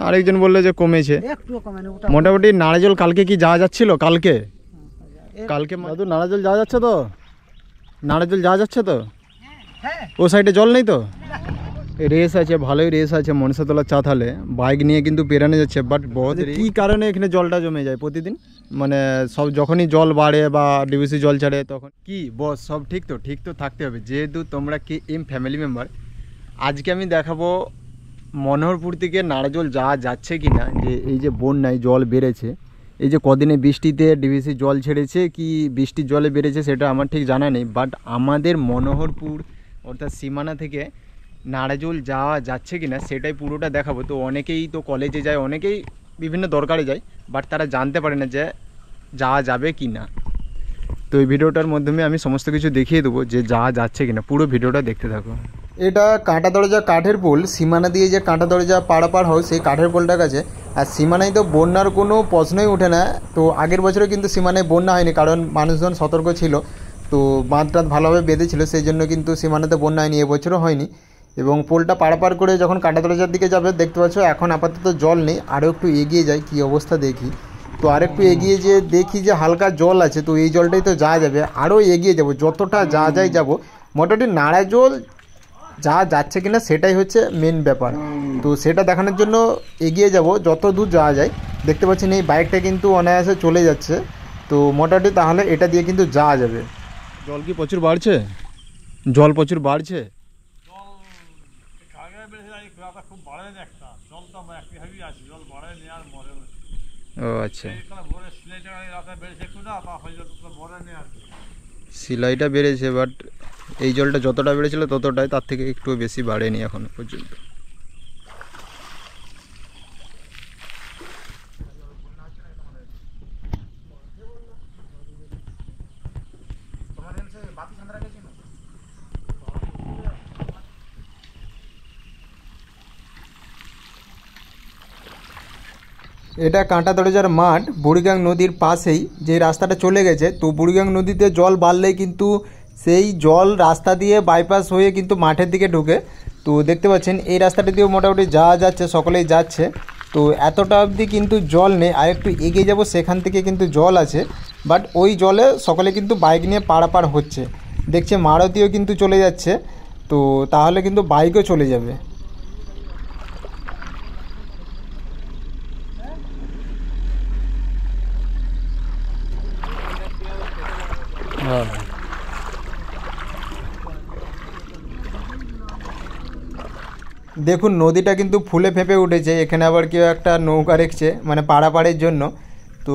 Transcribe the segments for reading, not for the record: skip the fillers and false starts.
আরেকজন বললো যে কমেছে, একটু কমেনি। মোটামুটি নারাজল কালকে কি যাওয়া যাচ্ছিল? কালকে দাদু নারাজল যাওয়া যাচ্ছে তো? নারাজল যাওয়া যাচ্ছে তো? হ্যাঁ ও সাইডে জল নেই তো? রেস আছে, ভালোই রেস আছে মনসাতলা চাতালে, বাইক নিয়ে কিন্তু পেরানো যাচ্ছে। বাট বহুত কি কারণে এখানে জলটা জমে যায় প্রতিদিন? মানে সব যখনই জল বাড়ে বা ডিভিসি জল ছাড়ে তখন কি বস সব ঠিক তো? ঠিক তো থাকতে হবে, যেহেতু তোমরা কি এম ফ্যামিলি মেম্বার। আজকে আমি দেখাবো মনোহরপুর থেকে নারাজল যাওয়া যাচ্ছে কি না। যে এই যে বন্যায় জল বেড়েছে, এই যে কদিনে বৃষ্টিতে ডিভিসি জল ছেড়েছে কি বৃষ্টির জলে বেড়েছে সেটা আমার ঠিক জানা নেই। বাট আমাদের মনোহরপুর অর্থাৎ সীমানা থেকে নারাজল যাওয়া যাচ্ছে কি না সেটাই পুরোটা দেখাবো। তো অনেকেই তো কলেজে যায়, অনেকেই বিভিন্ন দরকারে যায়, বাট তারা জানতে পারে না যে যাওয়া যাবে কি না। তো এই ভিডিওটার মাধ্যমে আমি সমস্ত কিছু দেখিয়ে দেবো যে যাওয়া যাচ্ছে কিনা। পুরো ভিডিওটা দেখতে থাকো। এটা কাঁটা দরজা কাঠের পোল, সীমানা দিয়ে যে কাঁটা দরজা পারাপার হয় সেই কাঠের পোলটার কাছে। আর সীমানায় তো বন্যার কোনো প্রশ্নই ওঠে না। তো আগের বছরে কিন্তু সীমানায় বন্যা হয়নি, কারণ মানুষজন সতর্ক ছিল, তো বাঁধ টাঁধ ভালোভাবে বেঁধেছিল, সেই জন্য কিন্তু সীমানাতে বন্যা হয়নি, এবছরও হয়নি। এবং পোলটা পারাপার করে যখন কাঁটা দরজার দিকে যাবে দেখতে পাচ্ছ এখন আপাতত জল নেই। আরও একটু এগিয়ে যাই কী অবস্থা দেখি। তো আরেকটু এগিয়ে যে দেখি যে হালকা জল আছে, তো এই জলটাই তো যাওয়া যাবে। আরও এগিয়ে যাব, যতটা যা যায় যাব। মোটামুটি নারাজল যা যাচ্ছে কিনা সেটাই হচ্ছে মেন ব্যাপার। তো সেটা দেখানোর জন্য এগিয়ে যাব যত দূর যাওয়া যায়। দেখতে পাচ্ছেন এই বাইকটা কিন্তু অনায়াসে চলে যাচ্ছে। তো মোটামুটি তাহলে এটা দিয়ে কিন্তু যাওয়া যাবে। জল কি প্রচুর বাড়ছে? জল প্রচুর বাড়ছে। ও আচ্ছা, সিলাইটা বেড়েছে, বাট এই জলটা যতটা বেড়েছিল ততটাই, তার থেকে একটু বেশি বাড়েনি এখনো পর্যন্ত। এটা কাঁটা দরজার মাঠ, বুড়িগাং নদীর পাশেই যে রাস্তাটা চলে গেছে। তো বুড়িগাং নদীতে জল বাড়লেই কিন্তু সেই জল রাস্তা দিয়ে বাইপাস হয়ে কিন্তু মাঠের দিকে ঢুকে। তো দেখতে পাচ্ছেন এই রাস্তাটা দিয়েও মোটামুটি যাওয়া যাচ্ছে, সকলেই যাচ্ছে। তো এতটা অবধি কিন্তু জল নেই, আর একটু এগিয়ে যাব সেখান থেকে কিন্তু জল আছে। বাট ওই জলে সকলে কিন্তু বাইক নিয়ে পারাপার হচ্ছে। দেখছে মারুতিও কিন্তু চলে যাচ্ছে, তো তাহলে কিন্তু বাইকও চলে যাবে। হ্যাঁ, দেখুন নদীটা কিন্তু ফুলে ফেঁপে উঠেছে। এখানে আবার কেউ একটা নৌকা রেখেছে মানে পারাপারের জন্য। তো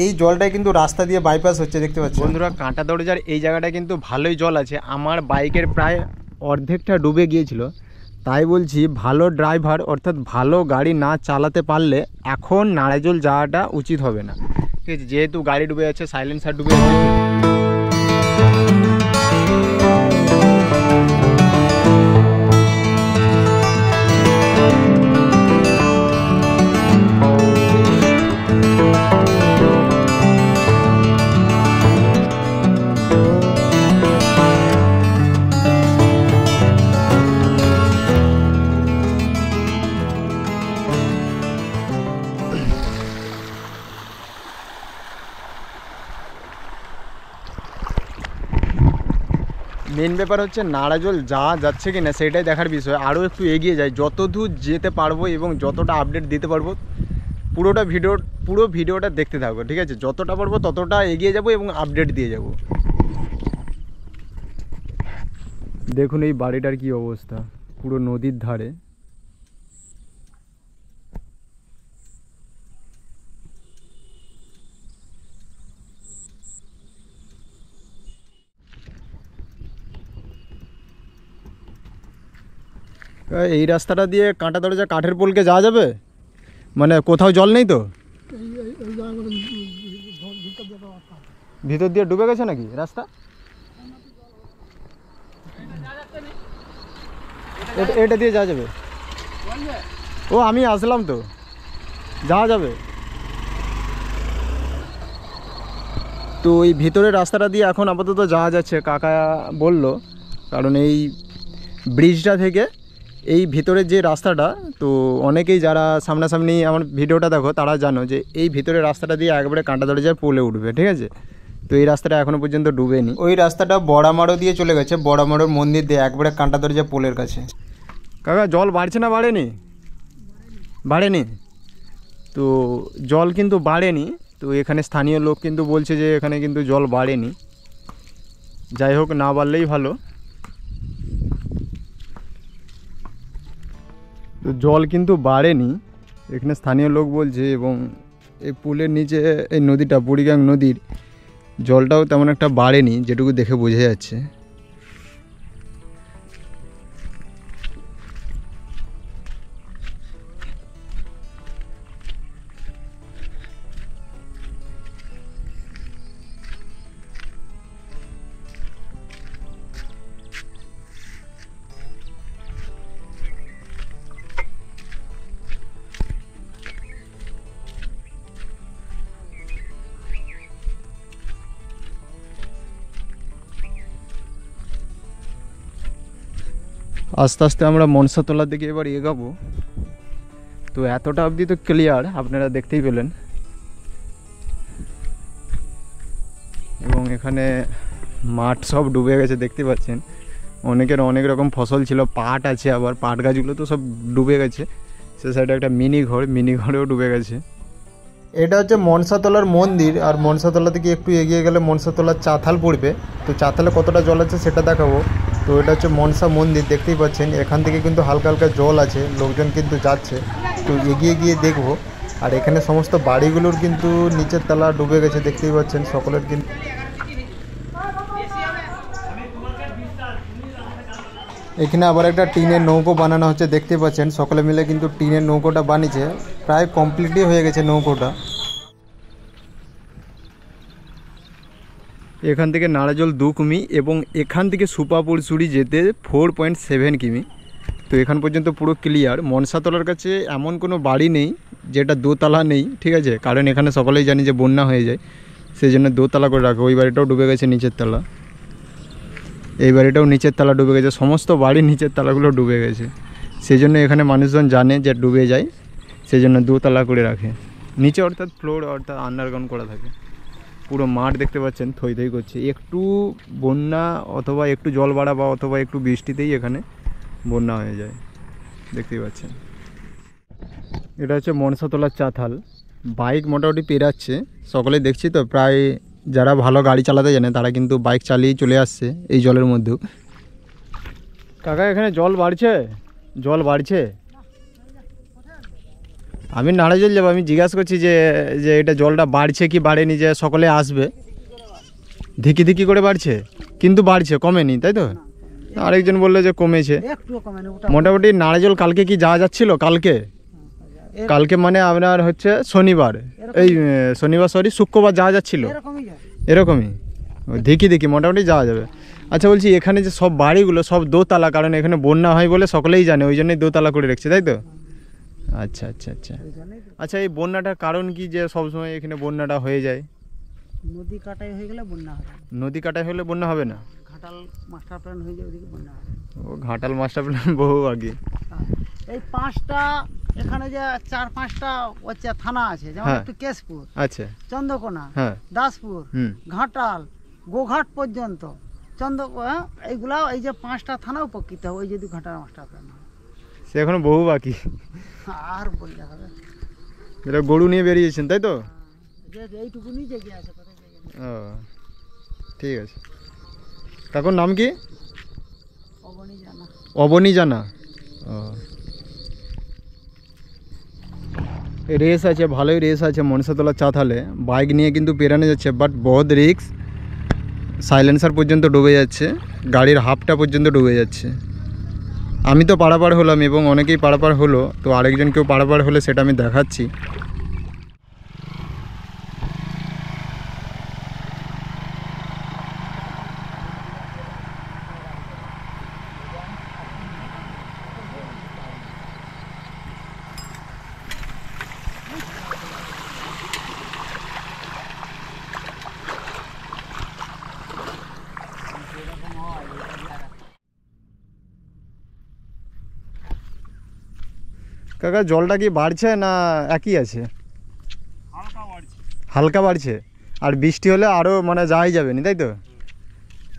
এই জলটাই কিন্তু রাস্তা দিয়ে বাইপাস হচ্ছে, দেখতে পাচ্ছি বন্ধুরা। কাঁটা দরজার এই জায়গাটা কিন্তু ভালোই জল আছে। আমার বাইকের প্রায় অর্ধেকটা ডুবে গিয়েছিল। তাই বলছি ভালো ড্রাইভার অর্থাৎ ভালো গাড়ি না চালাতে পারলে এখন নারাজল যাওয়াটা উচিত হবে না, ঠিক আছে? যেহেতু গাড়ি ডুবে যাচ্ছে, সাইলেন্সার ডুবে যাচ্ছে। মেন ব্যাপার হচ্ছে নারাজল যাওয়া যাচ্ছে কি না সেটাই দেখার বিষয়। আরও একটু এগিয়ে যায়, যত দূর যেতে পারবো এবং যতটা আপডেট দিতে পারবো পুরো ভিডিওটা দেখতে থাকবো, ঠিক আছে? যতটা পারবো ততটা এগিয়ে যাব এবং আপডেট দিয়ে যাব। দেখুন এই বাড়িটার কি অবস্থা, পুরো নদীর ধারে। এই রাস্তাটা দিয়ে কাঁটা দরজা কাঠের পোলকে যাওয়া যাবে? মানে কোথাও জল নেই তো? ভিতর দিয়ে ডুবে গেছে নাকি রাস্তা? এটা দিয়ে যাওয়া যাবে? ও আমি আসলাম তো, যাওয়া যাবে। তো এই ভিতরের রাস্তাটা দিয়ে এখন আপাতত যাওয়া যাচ্ছে, কাকা বলল। কারণ এই ব্রিজটা থেকে এই ভিতরের যে রাস্তাটা, তো অনেকেই যারা সামনাসামনি আমার ভিডিওটা দেখো তারা জানো যে এই ভিতরের রাস্তাটা দিয়ে একবারে কাঁটাতলা যায় পোলে উঠবে, ঠিক আছে। তো এই রাস্তাটা এখনও পর্যন্ত ডুবেনি। ওই রাস্তাটা বড়ামারো দিয়ে চলে গেছে, বড়ামারোর মন্দির দিয়ে একবারে কাঁটাতলা যায় পোলের কাছে। কাকা জল বাড়ছে না বাড়েনি? বাড়েনি। তো জল কিন্তু বাড়েনি। তো এখানে স্থানীয় লোক কিন্তু বলছে যে এখানে কিন্তু জল বাড়েনি। যাই হোক, না বাড়লেই ভালো। তো জল কিন্তু বাড়েনি এখানে স্থানীয় লোক বলছে, এবং এই পুলের নিচে এই নদীটা বুড়িগাং নদীর জলটাও তেমন একটা বাড়েনি যেটুকু দেখে বোঝা যাচ্ছে। আস্তে আস্তে আমরা মনসাতলার দিকে এবার এগাবো। তো এতটা অবধি তো ক্লিয়ার, আপনারা দেখতেই পেলেন। এবং এখানে মাঠ সব ডুবে গেছে, দেখতে পাচ্ছেন। অনেকের অনেক রকম ফসল ছিল, পাট আছে, আবার পাট গাছগুলো তো সব ডুবে গেছে। সে সাইডে একটা মিনি ঘরেও ডুবে গেছে। এটা হচ্ছে মনসাতলার মন্দির, আর মনসাতলা থেকে একটু এগিয়ে গেলে মনসাতলার চাতাল পড়বে। তো চাতালে কতটা জল আছে সেটা দেখাবো। তো এটা হচ্ছে মনসা মন্দির, দেখতেই পাচ্ছেন। এখান থেকে কিন্তু হালকা হালকা জল আছে, লোকজন কিন্তু যাচ্ছে। তো এগিয়ে গিয়ে দেখবো। আর এখানে সমস্ত বাড়িগুলোর কিন্তু নিচের তলা ডুবে গেছে, দেখতেই পাচ্ছেন। সকলের কিন্তু এখানে আবার একটা টিনের নৌকো বানানো হচ্ছে, দেখতে পাচ্ছেন। সকলে মিলে কিন্তু টিনের নৌকোটা বানিয়েছে, প্রায় কমপ্লিটই হয়ে গেছে নৌকোটা। এখান থেকে নাড়াজল 2 কিমি এবং এখান থেকে সুপাপুরসুড়ি যেতে 4.7 কিমি। তো এখান পর্যন্ত পুরো ক্লিয়ার। মনসাতলার কাছে এমন কোনো বাড়ি নেই যেটা দোতলা নেই, ঠিক আছে। কারণ এখানে সকলেই জানি যে বন্যা হয়ে যায়, সেই জন্য দোতলা করে রাখে। ওই বাড়িটাও ডুবে গেছে নিচের তলা, এই বাড়িটাও নিচের তলা ডুবে গেছে, সমস্ত বাড়ির নিচের তলাগুলো ডুবে গেছে। সেই জন্য এখানে মানুষজন জানে যে ডুবে যায়, সেই জন্য দোতলা করে রাখে নিচে, অর্থাৎ ফ্লোর অর্থাৎ আন্ডারগ্রাউন্ড করা থাকে। পুরো মাঠ দেখতে পাচ্ছেন থই থই করছে। একটু বন্যা অথবা একটু জল বাড়া বা অথবা একটু বৃষ্টিতেই এখানে বন্যা হয়ে যায়, দেখতেই পাচ্ছেন। এটা হচ্ছে মনসাতলার চাতাল। বাইক মোটামুটি পেরাচ্ছে, সকলে দেখছি। তো প্রায় যারা ভালো গাড়ি চালাতে জানে তারা কিন্তু বাইক চালিয়ে চলে আসছে এই জলের মধ্যেও। কাকা এখানে জল বাড়ছে? জল বাড়ছে? আমি নাড়াজল যাবো, আমি জিজ্ঞাসা করছি যে যে এটা জলটা বাড়ছে কি বাড়েনি, যে সকলে আসবে। ধিকি ধিকি করে বাড়ছে, কিন্তু বাড়ছে, কমেনি, তাই তো? আরেকজন বললো যে কমেছে মোটামুটি। নাড়াজল কালকে কি যাওয়া যাচ্ছিল? কালকে মানে আপনার হচ্ছে শনিবার, এই শনিবার সরি শুক্রবার যাওয়া যাচ্ছিল, এরকমই। দেখি মোটামুটি যাওয়া যাবে। আচ্ছা বলছি, এখানে যে সব বাড়িগুলো সব দোতলা, কারণ এখানে বন্যা হয় বলে সকলেই জানে, ওই জন্যই দোতলা করে রেখেছে, তাই তো? আচ্ছা আচ্ছা আচ্ছা আচ্ছা। এই বন্যাটার কারণ কি যে সবসময় এখানে বন্যাটা হয়ে যায়? নদী কাটাই হয়ে গেলে বন্যা হবে। নদী কাটাই হলে বন্যা হবে না? ঘাটাল মাস্টার প্ল্যান হয়ে যায়, ওদিকে বন্যা হবে। ও ঘাটাল মাস্টার প্ল্যান বহু আগে। এই 5টা এখানে যে 4-5টা হচ্ছে থানা আছে, যেমন একটু কেশপুর, আচ্ছা, চন্দ্রকোনা, দাসপুর, ঘাটাল, গোঘাট পর্যন্ত এইগুলা, এই যে 5টা থানা উপকৃত হয় ওই যদি ঘাটাল মাস্টার প্ল্যান হয়। সে এখনো বহু বাকি, আর বললে হবে। এটা গরু নিয়ে বেরিয়েছেন, তাই তো? এইটুকুনি জায়গা আছে। ও ঠিক আছে। কাকুর নাম কি? অবনী জানা। ও রেস আছে, ভালোই রেস আছে মনসাতলার চাতালে। বাইক নিয়ে কিন্তু পেরানো যাচ্ছে, বাট বহুত রিস্ক। সাইলেন্সার পর্যন্ত ডুবে যাচ্ছে, গাড়ির হাফটা পর্যন্ত ডুবে যাচ্ছে। আমি তো পারাপার হলাম এবং অনেকেই পারাপার হলো। তো আরেকজন কেউ পারাপার হলে সেটা আমি দেখাচ্ছি। কাকা জলটা কি বাড়ছে না একই আছে? হালকা বাড়ছে। আর বৃষ্টি হলে আরও মানে যাওয়াই যাবে না, তাই তো?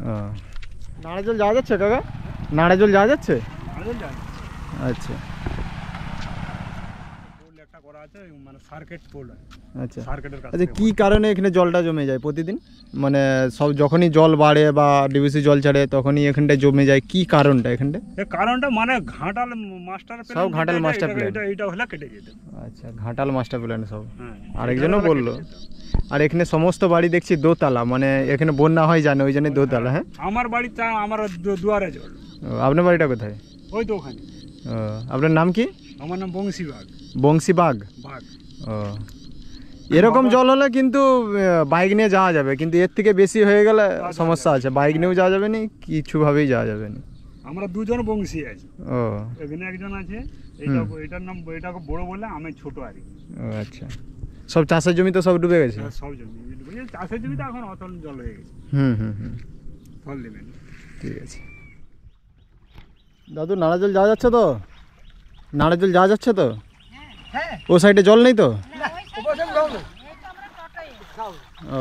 ও, নাড়া জল যাওয়া যাচ্ছে কাকা? নাড়া জল যাওয়া যাচ্ছে? আচ্ছা আচ্ছা আচ্ছা, কী কারণে এখানে জলটা জমে যায় প্রতিদিন? মানে সব যখনই জল বাড়ে বা ডিভিসি জল ছাড়ে তখনই এখানটায় জমে যায়, কি কারণটা এখানটায়? কারণটা মানে ঘাটাল মাস্টার প্ল্যান, সব ঘাটাল মাস্টার প্ল্যান। এটা হলে কেটে যেত। আচ্ছা, ঘাটাল মাস্টার প্ল্যান সব। হ্যাঁ, আরেকজনও বললো। আর এখানে সমস্ত বাড়ি দেখছি দোতলা, মানে এখানে বন্যা হয় জানে, ওই জন্য দোতলা। হ্যাঁ, আমার বাড়িতে আমার দুয়ারে জল। আপনার বাড়িটা কোথায়? ওই তো ওখানে। আপনার নাম কি? আমার নাম বংশী বাগ। বংশী বাগ। ও, এরকম জল হলে কিন্তু বাইক নিয়ে যাওয়া যাবে, কিন্তু এর থেকে বেশি হয়ে গেলে সমস্যা আছে। বাইক নিয়েও যাওয়া যাবে না, কিছুভাবেই যাওয়া যাবে না। আমরা দুজন বংশী আছি। ও, এখানে একজন আছে, এটার নাম, এটাকে বড় বলে, আমি ছোট আর কি। ও আচ্ছা, সব চাষের জমি তো সব ডুবে গেছে? সব জমি ডুবে, চাষের জমিতে এখন অতল জল হয়ে গেছে। ফল দেবেন। ঠিক আছে দাদু, নাড়া জল যাওয়া যাচ্ছে তো? নাড়া জল যাওয়া যাচ্ছে তো? ও সাইডে জল নেই তো? ও,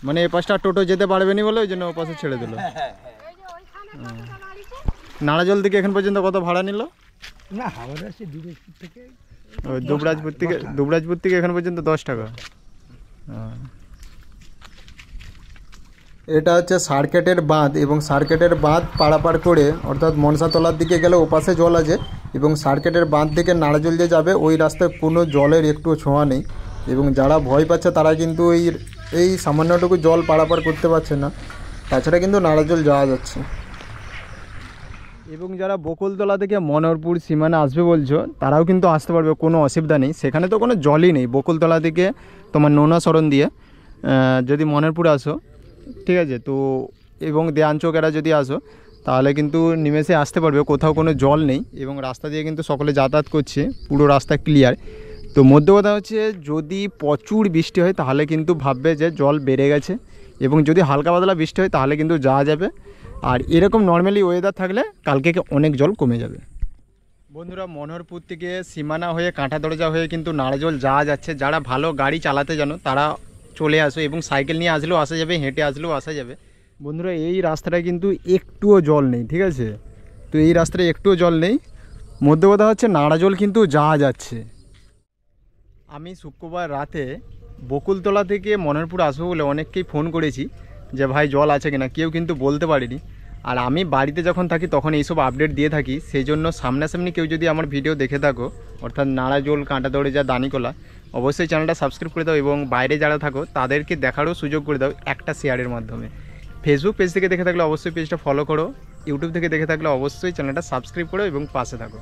মানে এ পাশটা টোটো যেতে পারবে না বলে ওই জন্য ও পাশে ছেড়ে দিল। নাড়া জল থেকে এখন পর্যন্ত কত ভাড়া নিল? না, হাওড়া আছে দুবরাজপুর থেকে। ও, দুবরাজপুর থেকে এখন পর্যন্ত 10 টাকা। এটা হচ্ছে সার্কেটের বাঁধ, এবং সার্কেটের বাঁধ পারাপার করে অর্থাৎ মনসাতলার দিকে গেলে ওপাশে জল আছে, এবং সার্কেটের বাঁধ থেকে নাড়াজল দিয়ে যাবে ওই রাস্তায় কোনো জলের একটু ছোঁয়া নেই। এবং যারা ভয় পাচ্ছে তারা কিন্তু এই সামান্যটুকু জল পারাপার করতে পারছে না, তাছাড়া কিন্তু নাড়াজল যাওয়া যাচ্ছে। এবং যারা বকুলতলা থেকে মনোহরপুর সীমানা আসবে বলছো, তারাও কিন্তু আসতে পারবে, কোনো অসুবিধা নেই। সেখানে তো কোনো জলই নেই। বকুলতলা থেকে তোমার নোনা শরণ দিয়ে যদি মনোহরপুর আসো, ঠিক আছে তো, এবং দেয়ানচকেরা যদি আসো তাহলে কিন্তু নিমেষে আসতে পারবে, কোথাও কোনো জল নেই। এবং রাস্তা দিয়ে কিন্তু সকলে যাতায়াত করছে, পুরো রাস্তা ক্লিয়ার। তো মধ্য কথা হচ্ছে, যদি প্রচুর বৃষ্টি হয় তাহলে কিন্তু ভাববে যে জল বেড়ে গেছে, এবং যদি হালকা পাতলা বৃষ্টি হয় তাহলে কিন্তু যাওয়া যাবে। আর এরকম নর্মালি ওয়েদার থাকলে কালকে অনেক জল কমে যাবে। বন্ধুরা, মনোহরপুর থেকে সীমানা হয়ে কাঁটা দরজা হয়ে কিন্তু নাড়াজল যাওয়া যাচ্ছে। যারা ভালো গাড়ি চালাতে জানো তারা চলে আসো, এবং সাইকেল নিয়ে আসলেও আসা যাবে, হেঁটে আসলেও আসা যাবে। বন্ধুরা, এই রাস্তাটায় কিন্তু একটুও জল নেই, ঠিক আছে? তো এই রাস্তায় একটুও জল নেই। মধ্য কথা হচ্ছে নাড়াজল কিন্তু যাওয়া যাচ্ছে। আমি শুক্রবার রাতে বকুলতলা থেকে মনোহরপুর আসবো বলে অনেককেই ফোন করেছি যে ভাই জল আছে কিনা, কেউ কিন্তু বলতে পারিনি। আর আমি বাড়িতে যখন থাকি তখন এইসব আপডেট দিয়ে থাকি, সেই জন্য সামনাসামনি কেউ যদি আমার ভিডিও দেখে থাকো, অর্থাৎ নাড়াজল, কাঁটা দরজা, দানিকোলা, অবশ্যই চ্যানেলটা সাবস্ক্রাইব করে দাও, এবং বাইরে যারা থাকো তাদেরকে দেখারও সুযোগ করে দাও একটা শেয়ারের মাধ্যমে। ফেসবুক পেজ থেকে দেখে থাকলে অবশ্যই পেজটা ফলো করো, ইউটিউব থেকে দেখে থাকলে অবশ্যই চ্যানেলটা সাবস্ক্রাইব করো এবং পাশে থাকো।